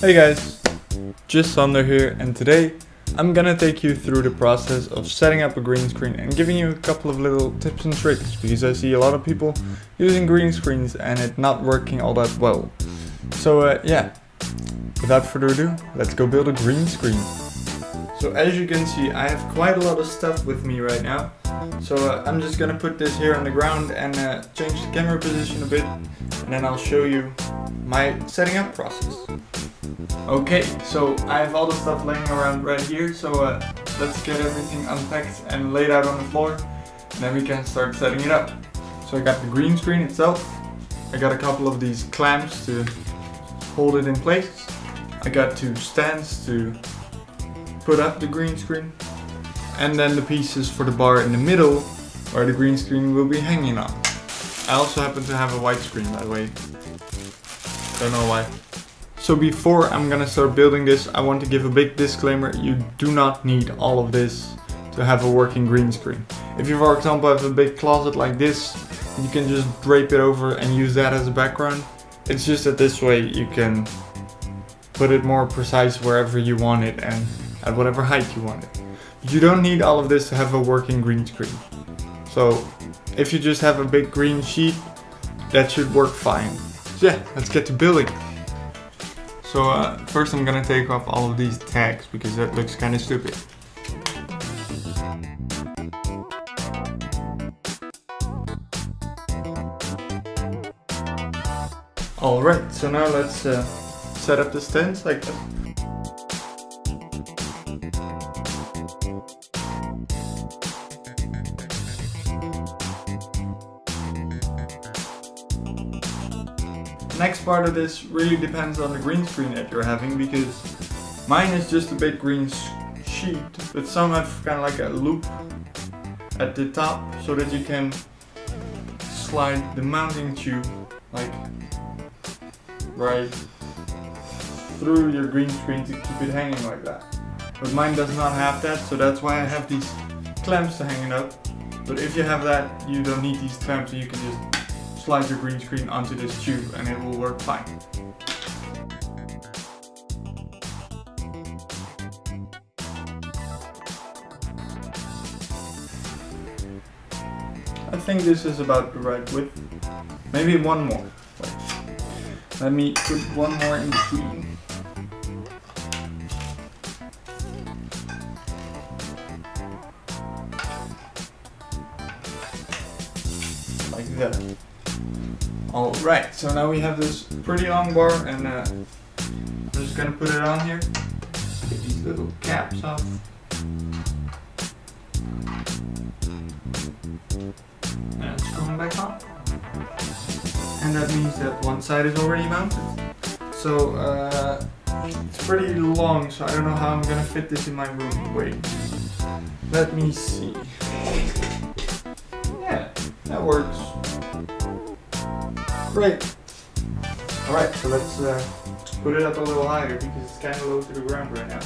Hey guys, just Sander here, and today I'm gonna take you through the process of setting up a green screen and giving you a couple of little tips and tricks, because I see a lot of people using green screens and it not working all that well. So yeah, without further ado, let's go build a green screen. So as you can see, I have quite a lot of stuff with me right now. So I'm just gonna put this here on the ground and change the camera position a bit, and then I'll show you my setting up process. Okay, so I have all the stuff laying around right here, so let's get everything unpacked and laid out on the floor, and then we can start setting it up. So I got the green screen itself, I got a couple of these clamps to hold it in place, I got two stands to put up the green screen, and then the pieces for the bar in the middle where the green screen will be hanging on. I also happen to have a white screen, by the way, don't know why. So before I'm gonna start building this, I want to give a big disclaimer: you do not need all of this to have a working green screen. If you, for example, have a big closet like this, you can just drape it over and use that as a background. It's just that this way you can put it more precise wherever you want it and at whatever height you want it. But you don't need all of this to have a working green screen. So if you just have a big green sheet, that should work fine. So yeah, let's get to building. So first I'm gonna take off all of these tags because that looks kind of stupid. Alright, so now let's set up the stands like that. Next part of this really depends on the green screen that you're having, because mine is just a big green sheet, but some have kind of like a loop at the top so that you can slide the mounting tube like right through your green screen to keep it hanging like that. But mine does not have that, so that's why I have these clamps to hang it up. But if you have that, you don't need these clamps, so you can just slide your green screen onto this tube and it will work fine. I think this is about the right width. Maybe one more. Wait. Let me put one more in between. Like that. Alright, so now we have this pretty long bar, and I'm just gonna put it on here. Get these little caps off. And screw them back on. And that means that one side is already mounted. So it's pretty long, so I don't know how I'm gonna fit this in my room. Wait, let me see. Yeah, that works. Great. Alright, so let's put it up a little higher because it's kind of low to the ground right now.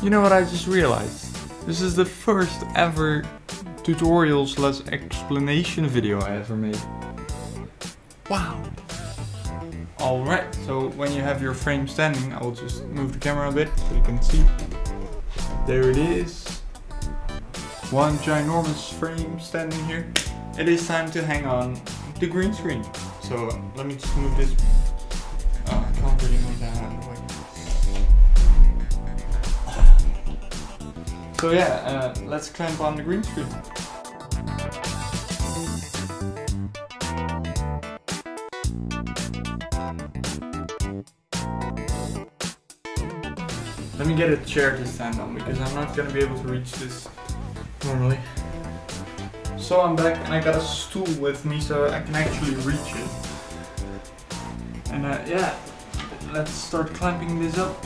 You know what I just realized? This is the first ever tutorial/explanation video I ever made. Wow. Alright, so when you have your frame standing, I will just move the camera a bit so you can see. There it is. One ginormous frame standing here. It is time to hang on the green screen. So let me just move this. Oh, I can't really move that out of the way. So yeah, let's clamp on the green screen. Let me get a chair to stand on because I'm not going to be able to reach this normally. So I'm back and I got a stool with me so I can actually reach it. And yeah, let's start clamping this up.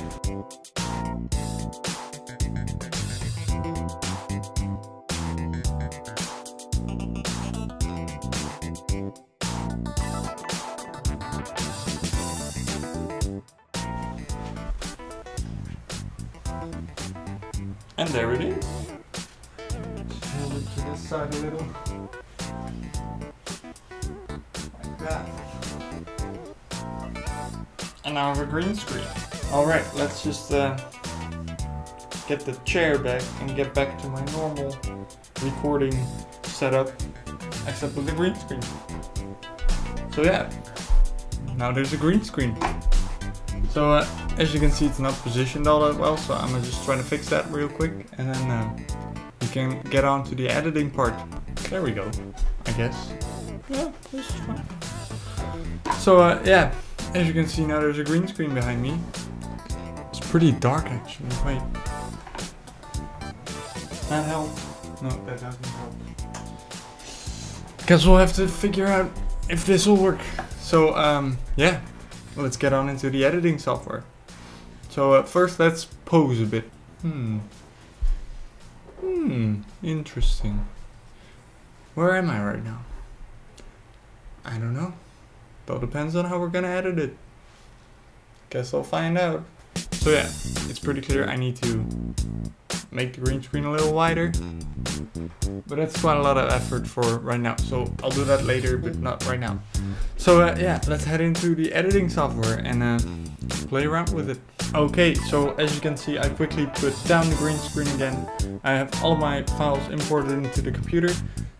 And there it is. Just hold it to this side a little. Like that. And now I have a green screen. Alright, let's just get the chair back and get back to my normal recording setup, except with the green screen. So yeah, now there's a green screen. So as you can see, it's not positioned all that well, so I'm just trying to fix that real quick, and then we can get on to the editing part. There we go, I guess. Yeah, this is fine. So yeah, as you can see now there's a green screen behind me. It's pretty dark actually, wait. That help? No, that doesn't help. Guess we'll have to figure out if this will work. So yeah, let's get on into the editing software. So first let's pose a bit. Interesting. Where am I right now? I don't know. It all depends on how we're gonna edit it. Guess I'll find out. So yeah, it's pretty clear I need to make the green screen a little wider, but that's quite a lot of effort for right now, so I'll do that later, but not right now. So yeah, let's head into the editing software and play around with it. Okay, so as you can see, I quickly put down the green screen again. I have all of my files imported into the computer.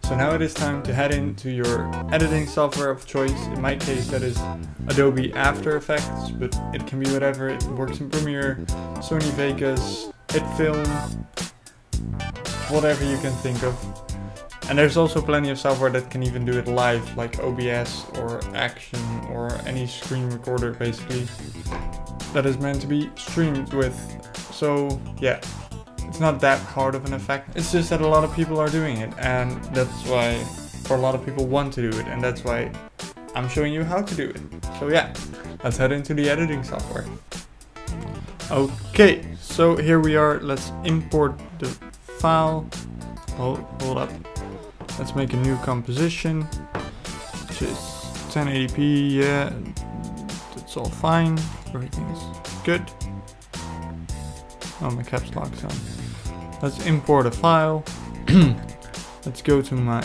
So now it is time to head into your editing software of choice. In my case, that is Adobe After Effects, but it can be whatever. It works in Premiere, Sony Vegas, HitFilm, whatever you can think of. And there's also plenty of software that can even do it live, like OBS or Action or any screen recorder basically that is meant to be streamed with. So yeah, it's not that hard of an effect. It's just that a lot of people are doing it, and that's why, or a lot of people want to do it, and that's why I'm showing you how to do it. So yeah, let's head into the editing software. Okay, so here we are. Let's import the file. Hold up. Let's make a new composition, which is 1080p. Yeah, that's all fine. Everything's good. Oh, my caps lock's on. Let's import a file. Let's go to my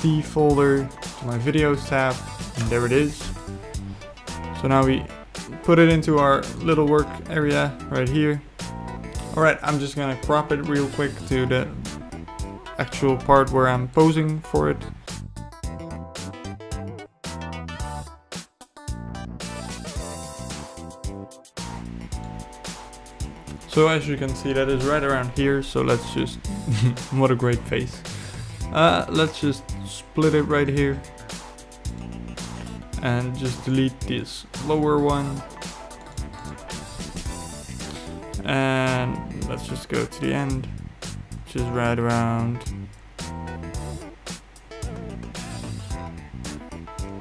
D folder, to my videos tab, and there it is. So now we put it into our little work area right here. Alright, I'm just gonna crop it real quick to the actual part where I'm posing for it. So as you can see, that is right around here, so let's just, what a great face. Let's just split it right here. And just delete this lower one. And let's just go to the end, which is right around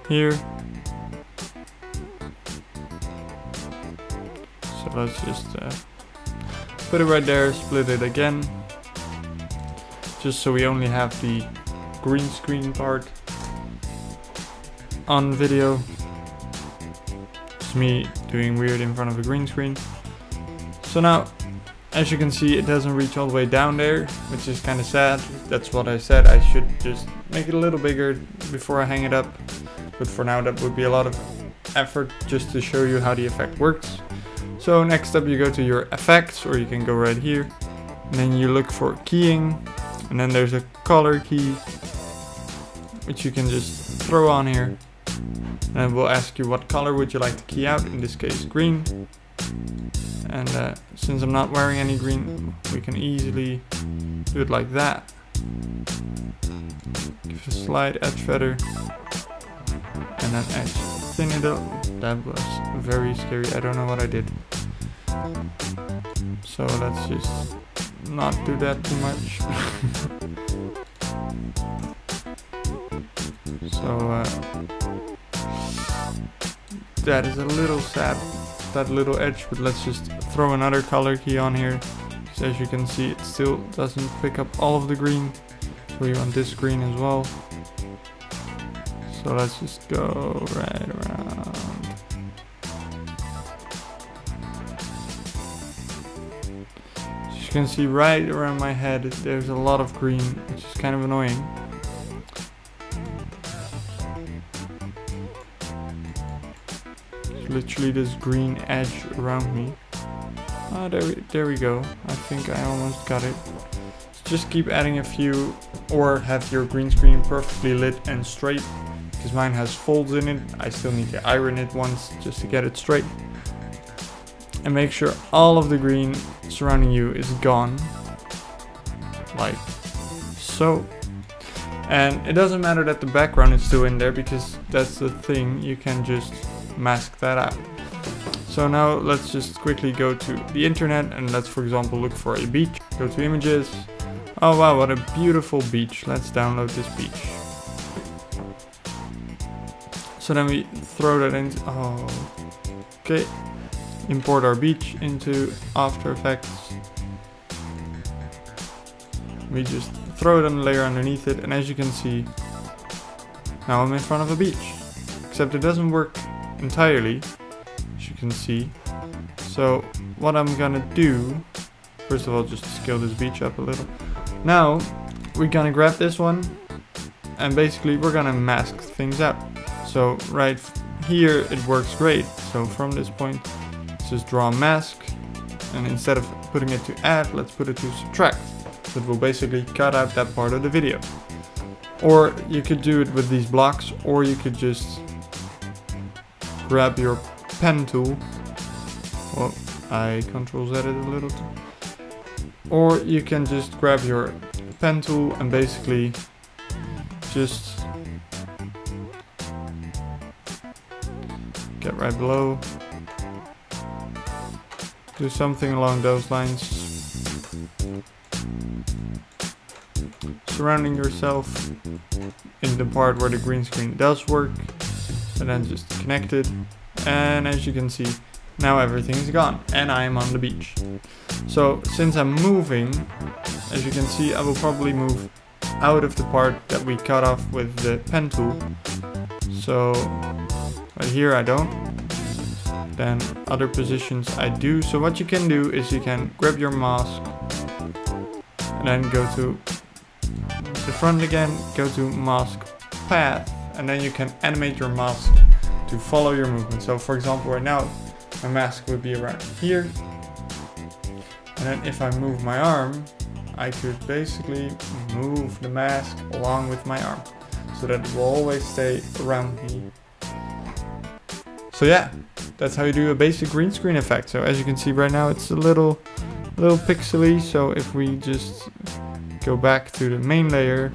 here. So let's just put it right there, split it again, just so we only have the green screen part on video. It's me doing weird in front of a green screen. So now, as you can see, it doesn't reach all the way down there, which is kind of sad. That's what I said, I should just make it a little bigger before I hang it up. But for now, that would be a lot of effort just to show you how the effect works. So next up you go to your effects, or you can go right here, and then you look for keying, and then there's a color key which you can just throw on here, and we'll ask you what color would you like to key out, in this case green. And since I'm not wearing any green, we can easily do it like that. Give a slight edge feather and then edge thin it up. That was very scary, I don't know what I did. So let's just not do that too much. So that is a little sad, that little edge, but let's just throw another color key on here. So as you can see, it still doesn't pick up all of the green, so we want this green as well. So let's just go right around. you can see right around my head, there's a lot of green, which is kind of annoying. There's literally this green edge around me. Oh, there we go. I think I almost got it. So just keep adding a few, or have your green screen perfectly lit and straight, because mine has folds in it. I still need to iron it once just to get it straight. And make sure all of the green surrounding you is gone, like so. And it doesn't matter that the background is still in there, because that's the thing, you can just mask that out. So now let's just quickly go to the internet and let's, for example, look for a beach. Go to images. Oh wow, what a beautiful beach. Let's download this beach. So then we throw that in. Oh, okay. Import our beach into After Effects. We just throw it on the layer underneath it, and as you can see, now I'm in front of a beach. Except it doesn't work entirely, as you can see. So what I'm gonna do, first of all, just scale this beach up a little. Now we're gonna grab this one, and basically we're gonna mask things out. So right here it works great. So from this point, just draw a mask, and instead of putting it to add, let's put it to subtract. So it will basically cut out that part of the video. Or you could do it with these blocks, or you could just grab your pen tool. Well, I Control Z it a little. Or you can just grab your pen tool and basically just get right below. Do something along those lines. Surrounding yourself in the part where the green screen does work, and then just connect it. And as you can see, now everything is gone and I am on the beach. So since I'm moving, as you can see, I will probably move out of the part that we cut off with the pen tool. So right here I don't. Then other positions I do. So what you can do is you can grab your mask and then go to the front again, go to mask path, and then you can animate your mask to follow your movement. So for example, right now my mask would be around here, and then if I move my arm, I could basically move the mask along with my arm so that it will always stay around me. So yeah, that's how you do a basic green screen effect. So as you can see right now, it's a little pixely. So if we just go back to the main layer,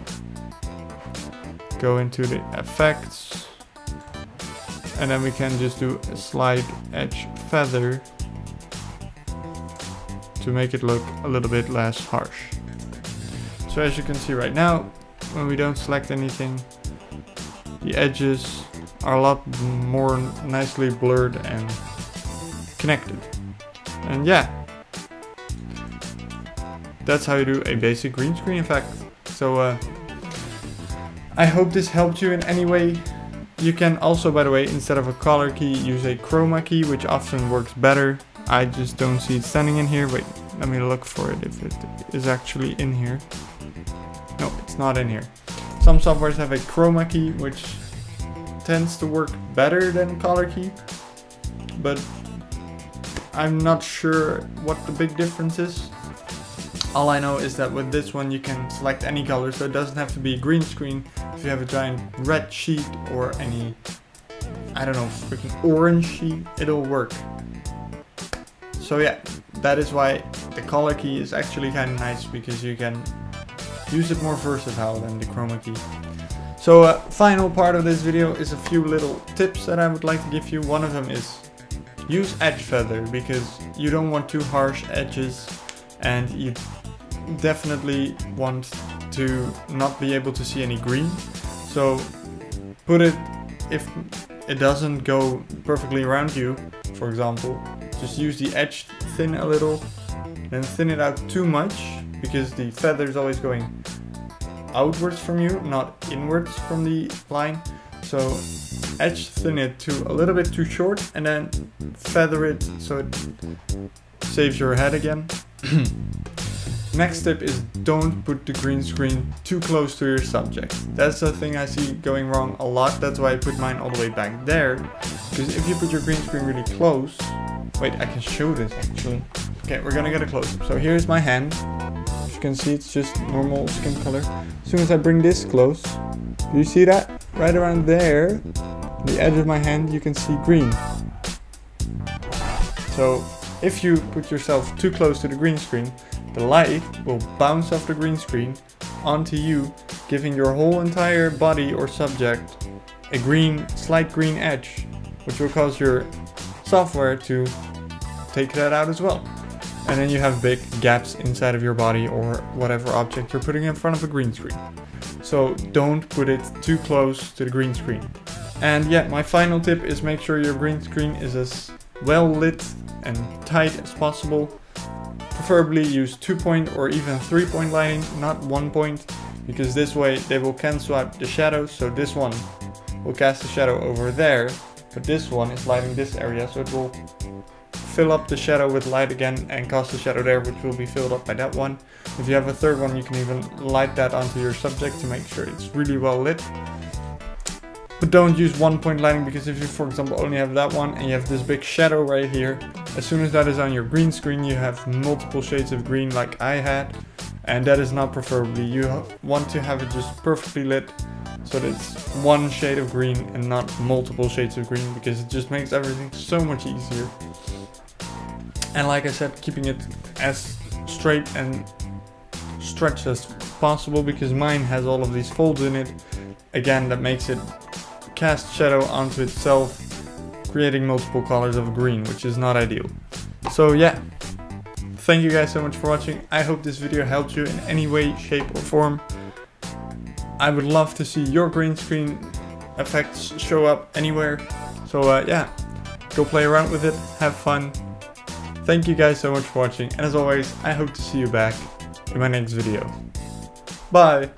go into the effects, and then we can just do a slide edge feather to make it look a little bit less harsh. So as you can see right now, when we don't select anything, the edges are a lot more nicely blurred and connected. And yeah, that's how you do a basic green screen effect. So I hope this helped you in any way. You can also, by the way, instead of a color key, use a chroma key, which often works better. I just don't see it standing in here. Wait, let me look for it if it is actually in here. No, it's not in here. Some softwares have a chroma key, which tends to work better than color key, but I'm not sure what the big difference is. All I know is that with this one you can select any color, so it doesn't have to be green screen. If you have a giant red sheet or any, I don't know, freaking orange sheet, it'll work. So yeah, that is why the color key is actually kind of nice, because you can use it more versatile than the chroma key. So final part of this video is a few little tips that I would like to give you. One of them is use edge feather, because you don't want too harsh edges, and you definitely want to not be able to see any green. So put it, if it doesn't go perfectly around you, for example, just use the edge, thin a little, then thin it out too much, because the feather is always going outwards from you, not inwards from the line. So edge thin it to a little bit too short, and then feather it so it saves your head again. Next tip is don't put the green screen too close to your subject. That's the thing I see going wrong a lot. That's why I put mine all the way back there. Because if you put your green screen really close... Wait, I can show this actually. Okay, we're gonna get a close-up. So here's my hand. As you can see, it's just normal skin color. As soon as I bring this close, do you see that? Right around there, the edge of my hand, you can see green. So if you put yourself too close to the green screen, the light will bounce off the green screen onto you, giving your whole entire body or subject a slight green edge, which will cause your software to take that out as well. And then you have big gaps inside of your body or whatever object you're putting in front of a green screen. So don't put it too close to the green screen. And yeah, my final tip is make sure your green screen is as well lit and tight as possible. Preferably use 2-point or even 3-point lighting, not 1-point, because this way they will cancel out the shadows. So this one will cast a shadow over there, but this one is lighting this area, so it will fill up the shadow with light again and cast a shadow there, which will be filled up by that one. If you have a third one, you can even light that onto your subject to make sure it's really well lit. But don't use 1-point lighting, because if you, for example, only have that one and you have this big shadow right here, as soon as that is on your green screen, you have multiple shades of green like I had, and that is not preferably. You want to have it just perfectly lit, so that it's one shade of green and not multiple shades of green, because it just makes everything so much easier. And like I said, keeping it as straight and stretched as possible, because mine has all of these folds in it. Again, that makes it cast shadow onto itself, creating multiple colors of green, which is not ideal. So yeah, thank you guys so much for watching. I hope this video helped you in any way, shape or form. I would love to see your green screen effects show up anywhere. So yeah, go play around with it, have fun. Thank you guys so much for watching, and as always, I hope to see you back in my next video. Bye!